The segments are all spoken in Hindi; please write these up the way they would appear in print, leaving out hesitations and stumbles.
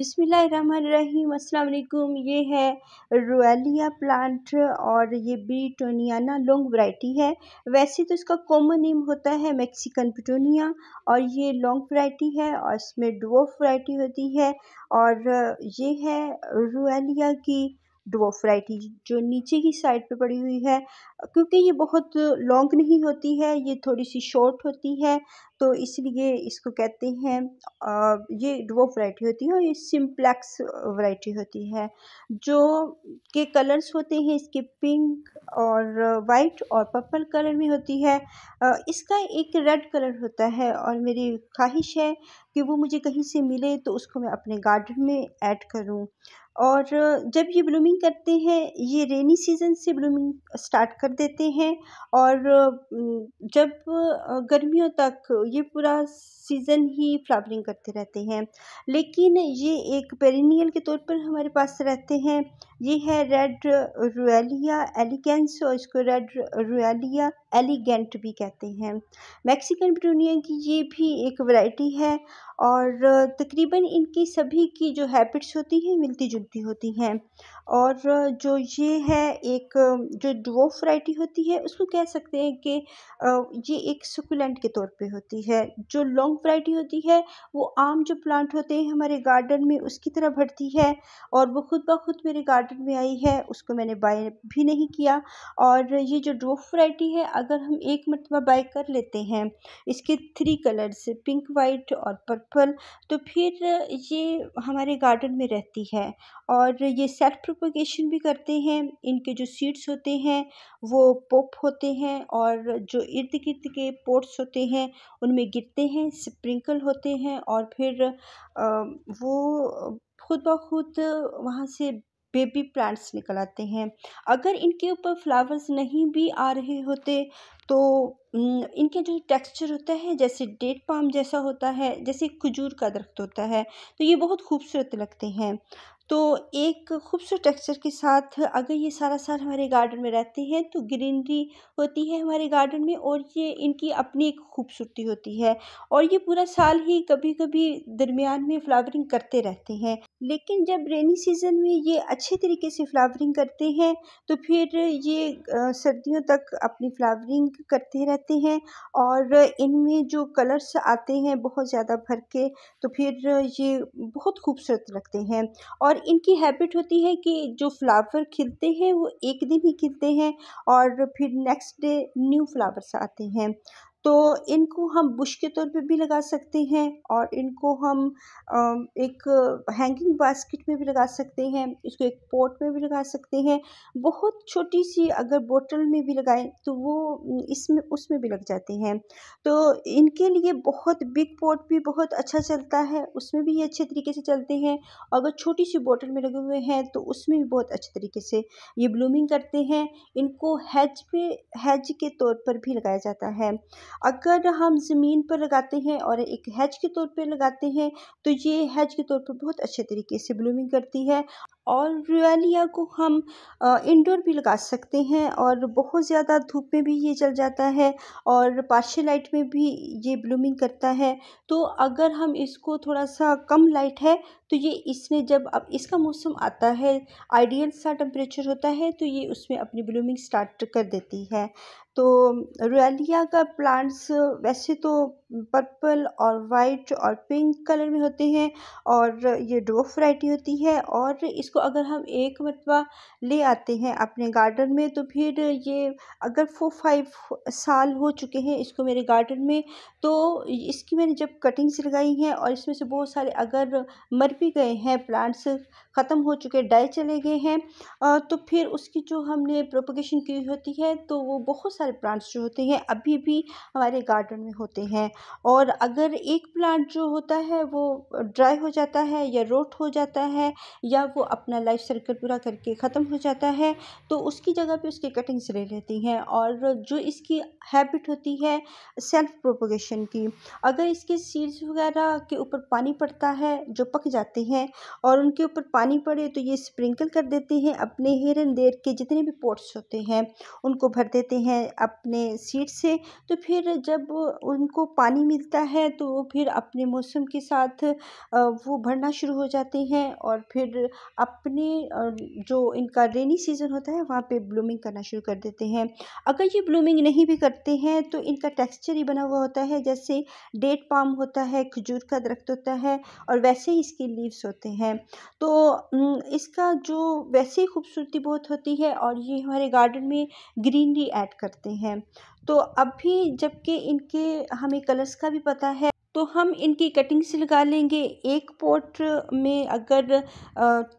बिस्मिल्लाहिर्रहमानिर्रहीम अस्सलाम वालेकुम। ये है रोएलिया प्लांट और ये ब्रीटोनियाना लॉन्ग वैरायटी है। वैसे तो इसका कॉमन नेम होता है मैक्सिकन पिटूनिया और ये लॉन्ग वैरायटी है और इसमें ड्वार्फ वैरायटी होती है। और ये है रोएलिया की ड्वार्फ वैरायटी जो नीचे की साइड पे पड़ी हुई है, क्योंकि ये बहुत लॉन्ग नहीं होती है, ये थोड़ी सी शॉर्ट होती है, तो इसलिए इसको कहते हैं ये ड्वार्फ वैरायटी होती है और ये सिम्प्लेक्स वैरायटी होती है। जो के कलर्स होते हैं इसके पिंक और वाइट और पर्पल कलर में होती है। इसका एक रेड कलर होता है और मेरी ख्वाहिश है कि वो मुझे कहीं से मिले तो उसको मैं अपने गार्डन में ऐड करूं। और जब ये ब्लूमिंग करते हैं, ये रेनी सीज़न से ब्लूमिंग स्टार्ट कर देते हैं और जब गर्मियों तक ये पूरा सीज़न ही फ्लावरिंग करते रहते हैं। लेकिन ये एक पेरिनियल के तौर पर हमारे पास रहते हैं। ये है रेड रोएलिया एलिगेंस और इसको रेड रोएलिया एलिगेंट भी कहते हैं। मैक्सिकन पिटूनिया की ये भी एक वैरायटी है और तकरीबन इनकी सभी की जो हैबिट्स होती हैं मिलती-जुलती होती हैं। और जो ये है एक जो ड्वार्फ वैरायटी होती है उसको कह सकते हैं कि ये एक सुकुलेंट के तौर पे होती है। जो लॉन्ग वैरायटी होती है वो आम जो प्लांट होते हैं हमारे गार्डन में उसकी तरह बढ़ती है और वो खुद ब खुद मेरे गार्डन में आई है, उसको मैंने बाय भी नहीं किया। और ये जो ड्वार्फ वैरायटी है, अगर हम एक मरतबा बाय कर लेते हैं इसके 3 कलर्स पिंक, वाइट और पर्पल, तो फिर ये हमारे गार्डन में रहती है और ये सेल्फ प्रोपगेशन भी करते हैं। इनके जो सीड्स होते हैं वो पॉप होते हैं और जो इर्द-गिर्द के पॉट्स होते हैं उनमें गिरते हैं, स्प्रिंकल होते हैं और फिर वो खुद ब खुद वहाँ से बेबी प्लांट्स निकल आते हैं। अगर इनके ऊपर फ्लावर्स नहीं भी आ रहे होते तो इनके जो टेक्सचर होता है जैसे डेट पाम जैसा होता है, जैसे खजूर का दरख्त होता है, तो ये बहुत खूबसूरत लगते हैं। तो एक खूबसूरत टेक्सचर के साथ अगर ये सारा साल हमारे गार्डन में रहते हैं तो ग्रीनरी होती है हमारे गार्डन में और ये इनकी अपनी एक खूबसूरती होती है और ये पूरा साल ही कभी-कभी दरमियान में फ्लावरिंग करते रहते हैं। लेकिन जब रेनी सीज़न में ये अच्छे तरीके से फ्लावरिंग करते हैं तो फिर ये सर्दियों तक अपनी फ्लावरिंग करते रहते हैं और इनमें जो कलर्स आते हैं बहुत ज़्यादा भर के, तो फिर ये बहुत खूबसूरत लगते हैं। और इनकी हैबिट होती है कि जो फ्लावर खिलते हैं वो एक दिन ही खिलते हैं और फिर नेक्स्ट डे न्यू फ्लावर्स आते हैं। तो इनको हम बुश के तौर पे भी लगा सकते हैं और इनको हम एक हैंगिंग बास्केट में भी लगा सकते हैं, इसको एक पॉट में भी लगा सकते हैं। बहुत छोटी-सी अगर बॉटल में भी लगाएँ तो वो इसमें उसमें भी लग जाते हैं। तो इनके लिए बहुत बिग पॉट भी बहुत अच्छा चलता है, उसमें भी ये अच्छे तरीके से चलते हैं। अगर छोटी-सी बॉटल में लगे हुए हैं तो उसमें भी बहुत अच्छे तरीके से ये ब्लूमिंग करते हैं। इनको हेज के तौर पर भी लगाया जाता है। अगर हम ज़मीन पर लगाते हैं और एक हेज के तौर पे लगाते हैं तो ये हेज के तौर पर बहुत अच्छे तरीके से ब्लूमिंग करती है। और रोएलिया को हम इंडोर भी लगा सकते हैं और बहुत ज़्यादा धूप में भी ये चल जाता है और पार्शियल लाइट में भी ये ब्लूमिंग करता है। तो अगर हम इसको थोड़ा-सा कम लाइट है तो ये इसमें जब अब इसका मौसम आता है, आइडियल सा टेम्परेचर होता है, तो ये उसमें अपनी ब्लूमिंग स्टार्ट कर देती है। तो रोएलिया का प्लांट्स वैसे तो पर्पल और वाइट और पिंक कलर में होते हैं और ये ड्वार्फ वैरायटी होती है और इसको अगर हम एक मरतबा ले आते हैं अपने गार्डन में तो फिर ये अगर 4-5 साल हो चुके हैं इसको मेरे गार्डन में, तो इसकी मैंने जब कटिंग्स लगाई हैं और इसमें से बहुत सारे अगर मर भी गए हैं, प्लांट्स ख़त्म हो चुके, डाई चले गए हैं, तो फिर उसकी जो हमने प्रोपगेशन की होती है तो वो बहुत सारे प्लांट्स जो होते हैं अभी भी हमारे गार्डन में होते हैं। और अगर एक प्लांट जो होता है वो ड्राई हो जाता है या रोट हो जाता है या वो अपना लाइफ सर्कल पूरा करके ख़त्म हो जाता है तो उसकी जगह पे उसकी कटिंग्स ले लेती हैं। और जो इसकी हैबिट होती है सेल्फ प्रोपगेशन की, अगर इसके सीड्स वगैरह के ऊपर पानी पड़ता है जो पक जाते हैं और उनके ऊपर पानी पड़े तो ये स्प्रिंकल कर देते हैं अपने हियर एंड देयर के जितने भी पॉट्स होते हैं उनको भर देते हैं अपने सीड से। तो फिर जब उनको पानी मिलता है तो वो फिर अपने मौसम के साथ वो बढ़ना शुरू हो जाते हैं और फिर अपने जो इनका रेनी सीज़न होता है वहाँ पे ब्लूमिंग करना शुरू कर देते हैं। अगर ये ब्लूमिंग नहीं भी करते हैं तो इनका टेक्सचर ही बना हुआ होता है जैसे डेट पाम होता है, खजूर का दरख्त होता है और वैसे ही इसके लीव्स होते हैं। तो इसका जो वैसे ही खूबसूरती बहुत होती है और ये हमारे गार्डन में ग्रीनरी ऐड करते हैं। तो अभी जबकि इनके हमें कलर्स का भी पता है तो हम इनकी कटिंग्स लगा लेंगे। एक पॉट में अगर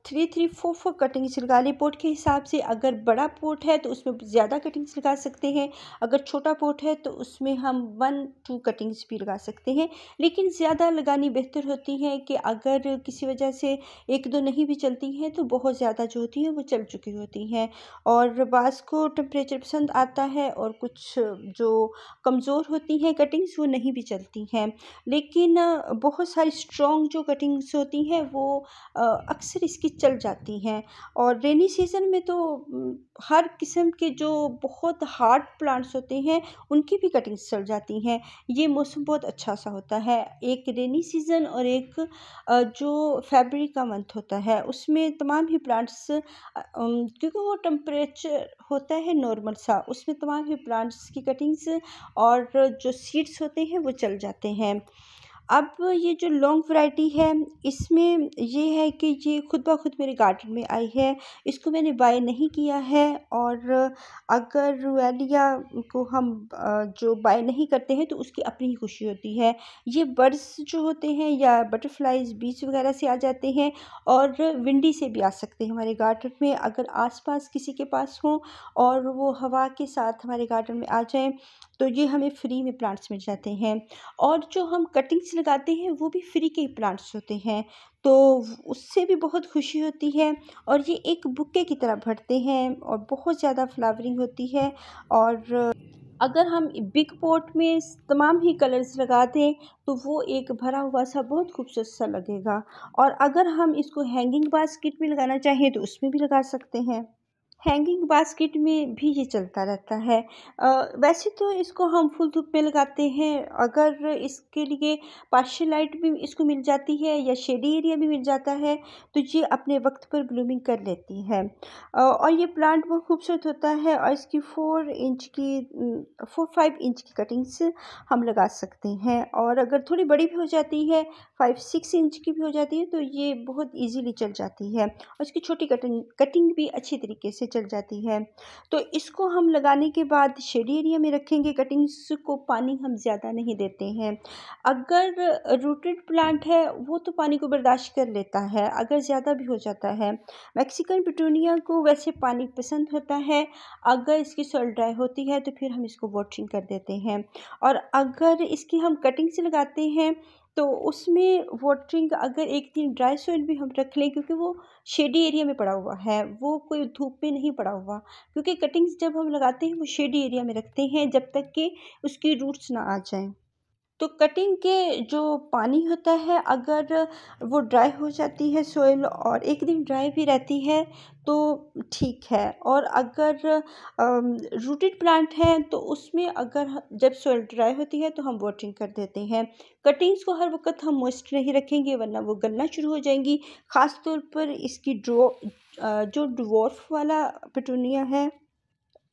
3-4 कटिंग्स लगा लें पॉट के हिसाब से। अगर बड़ा पॉट है तो उसमें ज़्यादा कटिंग्स लगा सकते हैं, अगर छोटा पॉट है तो उसमें हम 1-2 कटिंग्स भी लगा सकते हैं। लेकिन ज़्यादा लगानी बेहतर होती है कि अगर किसी वजह से 1-2 नहीं भी चलती हैं तो बहुत ज़्यादा जो होती हैं वो चल चुकी होती हैं। और बाज़ को टेम्परेचर पसंद आता है और कुछ जो कमज़ोर होती हैं कटिंग्स वो नहीं भी चलती हैं। लेकिन बहुत सारी स्ट्रॉन्ग जो कटिंग्स होती हैं वो अक्सर इसकी चल जाती हैं। और रेनी सीज़न में तो हर किस्म के जो बहुत हार्ड प्लांट्स होते हैं उनकी भी कटिंग्स चल जाती हैं। ये मौसम बहुत अच्छा सा होता है। एक रेनी सीज़न और एक जो फरवरी का मंथ होता है उसमें तमाम ही प्लांट्स क्योंकि वो टेम्परेचर होता है नॉर्मल सा, उसमें तमाम ही प्लांट्स की कटिंग्स और जो सीड्स होते हैं वो चल जाते हैं। अब ये जो लॉन्ग वैरायटी है इसमें ये है कि ये खुद ब खुद मेरे गार्डन में आई है, इसको मैंने बाय नहीं किया है। और अगर रुएलिया को हम जो बाय नहीं करते हैं तो उसकी अपनी ही खुशी होती है। ये बर्ड्स जो होते हैं या बटरफ्लाइज बीज वगैरह से आ जाते हैं और विंडी से भी आ सकते हैं हमारे गार्डन में। अगर आसपास किसी के पास हो और वो हवा के साथ हमारे गार्डन में आ जाएं तो ये हमें फ्री में प्लांट्स मिल जाते हैं। और जो हम कटिंग्स लगाते हैं वो भी फ्री के ही प्लांट्स होते हैं, तो उससे भी बहुत खुशी होती है। और ये एक बुके की तरह बढ़ते हैं और बहुत ज़्यादा फ्लावरिंग होती है। और अगर हम बिग पॉट में तमाम ही कलर्स लगा दें तो वो एक भरा हुआ सा बहुत खूबसूरत सा लगेगा। और अगर हम इसको हैंगिंग बास्केट में लगाना चाहें तो उसमें भी लगा सकते हैं। हैंगिंग बास्केट में भी ये चलता रहता है। वैसे तो इसको हम फुल धूप में लगाते हैं, अगर इसके लिए पार्शियल लाइट भी इसको मिल जाती है या शेडी एरिया भी मिल जाता है तो ये अपने वक्त पर ब्लूमिंग कर लेती है। और ये प्लांट बहुत खूबसूरत होता है और इसकी 4-5 इंच की कटिंग्स हम लगा सकते हैं। और अगर थोड़ी बड़ी भी हो जाती है 5-6 इंच की भी हो जाती है तो ये बहुत ईजीली चल जाती है और इसकी छोटी कटिंग भी अच्छी तरीके से चल जाती है। तो इसको हम लगाने के बाद शेडी एरिया में रखेंगे। कटिंग्स को पानी हम ज़्यादा नहीं देते हैं। अगर रूटेड प्लांट है वो तो पानी को बर्दाश्त कर लेता है, अगर ज़्यादा भी हो जाता है। मैक्सिकन पिटूनिया को वैसे पानी पसंद होता है, अगर इसकी सॉइल ड्राई होती है तो फिर हम इसको वाटरिंग कर देते हैं। और अगर इसकी हम कटिंग से लगाते हैं तो उसमें वाटरिंग अगर एक दिन ड्राई सॉइल भी हम रख लें क्योंकि वो शेडी एरिया में पड़ा हुआ है, वो कोई धूप में नहीं पड़ा हुआ। क्योंकि कटिंग्स जब हम लगाते हैं वो शेडी एरिया में रखते हैं जब तक कि उसकी रूट्स ना आ जाएं। तो कटिंग के जो पानी होता है अगर वो ड्राई हो जाती है सॉइल और एक दिन ड्राई भी रहती है तो ठीक है। और अगर रूटेड प्लांट है तो उसमें अगर जब सॉइल ड्राई होती है तो हम वाटरिंग कर देते हैं। कटिंग्स को हर वक्त हम मॉइस्ट नहीं रखेंगे वरना वो गलना शुरू हो जाएंगी। ख़ास तौर पर इसकी जो ड्वार्फ वाला पिटूनिया है,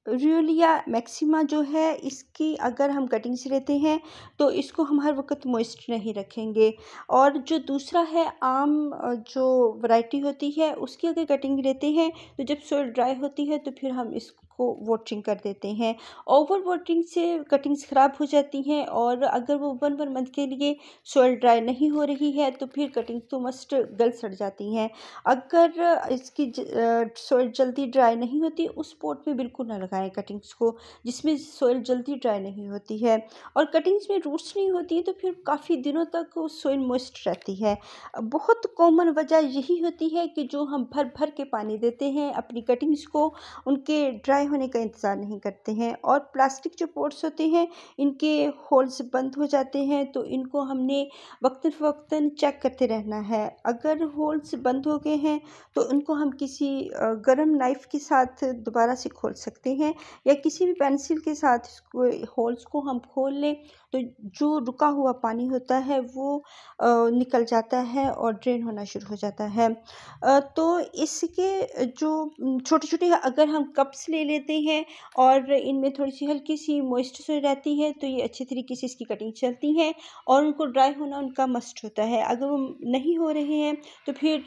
रियोलिया मैक्सिमा जो है, इसकी अगर हम कटिंग्स लेते हैं तो इसको हम हर वक्त मॉइस्ट नहीं रखेंगे। और जो दूसरा है आम जो वैरायटी होती है उसकी अगर कटिंग लेते हैं तो जब सॉइल ड्राई होती है तो फिर हम इसको वाटरिंग कर देते हैं। ओवर वाटरिंग से कटिंग्स ख़राब हो जाती हैं और अगर वो 1 मंथ के लिए सॉइल ड्राई नहीं हो रही है तो फिर कटिंग तो मस्ट गल सड़ जाती हैं। अगर इसकी सॉइल जल्दी ड्राई नहीं होती उस पॉट में बिल्कुल ना लगाएं कटिंग्स को जिसमें सॉइल जल्दी ड्राई नहीं होती है। और कटिंग्स में रूट्स नहीं होती है तो फिर काफ़ी दिनों तक सॉइल मॉइस्ट रहती है। बहुत कॉमन वजह यही होती है कि जो हम भर भर के पानी देते हैं अपनी कटिंग्स को, उनके ड्राई होने का इंतज़ार नहीं करते हैं। और प्लास्टिक जो पॉट्स होते हैं इनके होल्स बंद हो जाते हैं, तो इनको हमने वक्तन चेक करते रहना है। अगर होल्स बंद हो गए हैं तो उनको हम किसी गर्म नाइफ़ के साथ दोबारा से खोल सकते हैं, या किसी भी पेंसिल के साथ इसको होल्स को हम खोल लें तो जो रुका हुआ पानी होता है वो निकल जाता है और ड्रेन होना शुरू हो जाता है। तो इसके जो छोटे-छोटे अगर हम कप्स ले लेते हैं और इनमें थोड़ी-सी हल्की-सी मॉइस्चर रहती है, तो ये अच्छे तरीके से इसकी कटिंग चलती है और उनको ड्राई होना उनका मस्ट होता है। अगर वो नहीं हो रहे हैं तो फिर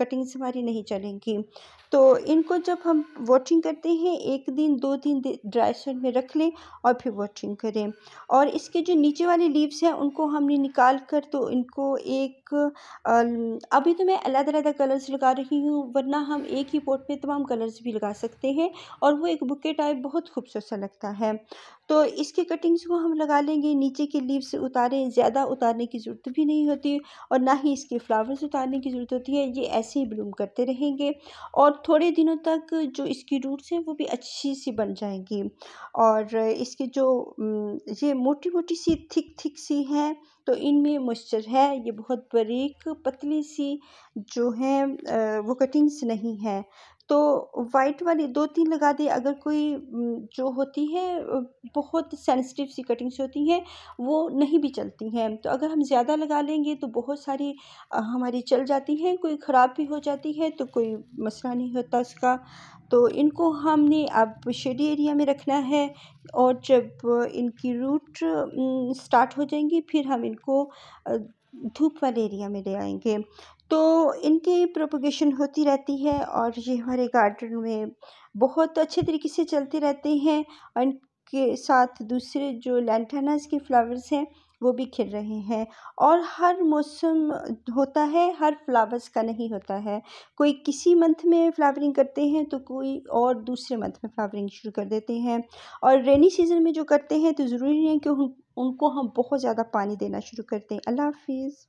कटिंग्स हमारी नहीं चलेंगी। तो इनको जब हम वॉशिंग करते हैं 1 दिन 2 दिन ड्राई शेड में रख लें और फिर वॉशिंग करें। और इसके जो नीचे वाले लीव्स हैं उनको हमने निकाल कर तो इनको एक अभी तो मैं अलग-अलग कलर्स लगा रही हूँ, वरना हम एक ही पॉट पे तमाम कलर्स भी लगा सकते हैं और वो एक बुके टाइप बहुत खूबसूरत सा लगता है। तो इसकी कटिंग्स को हम लगा लेंगे, नीचे के लीव्स उतारें, ज़्यादा उतारने की ज़रूरत भी नहीं होती और ना ही इसके फ्लावर्स उतारने की ज़रूरत होती है। ये ऐसे ही ब्लूम करते रहेंगे और थोड़े दिनों तक जो इसकी रूट्स हैं वो भी अच्छी सी बन जाएंगी। और इसकी जो ये मोटी-मोटी सी थिक सी हैं, तो इनमें मॉइस्चर है। ये बहुत बारीक पतली सी जो हैं वो कटिंग्स नहीं है। तो वाइट वाली 2-3 लगा दें। अगर कोई जो होती है बहुत सेंसिटिव सी कटिंग्स होती हैं, वो नहीं भी चलती हैं। तो अगर हम ज़्यादा लगा लेंगे तो बहुत सारी हमारी चल जाती हैं, कोई ख़राब भी हो जाती है तो कोई मसला नहीं होता उसका। तो इनको हमने अब शेडी एरिया में रखना है और जब इनकी रूट स्टार्ट हो जाएंगी फिर हम इनको धूप वाले एरिया में ले आएंगे। तो इनकी प्रोपगेशन होती रहती है और ये हमारे गार्डन में बहुत अच्छे तरीके से चलते रहते हैं। और इनके साथ दूसरे जो लैंटानास के फ्लावर्स हैं वो भी खिल रहे हैं। और हर मौसम होता है, हर फ्लावर्स का नहीं होता है। कोई किसी मंथ में फ्लावरिंग करते हैं तो कोई और दूसरे मंथ में फ्लावरिंग शुरू कर देते हैं। और रेनी सीज़न में जो करते हैं तो ज़रूरी नहीं है कि उनको हम बहुत ज़्यादा पानी देना शुरू कर दें। अल्लाह हाफ़िज़।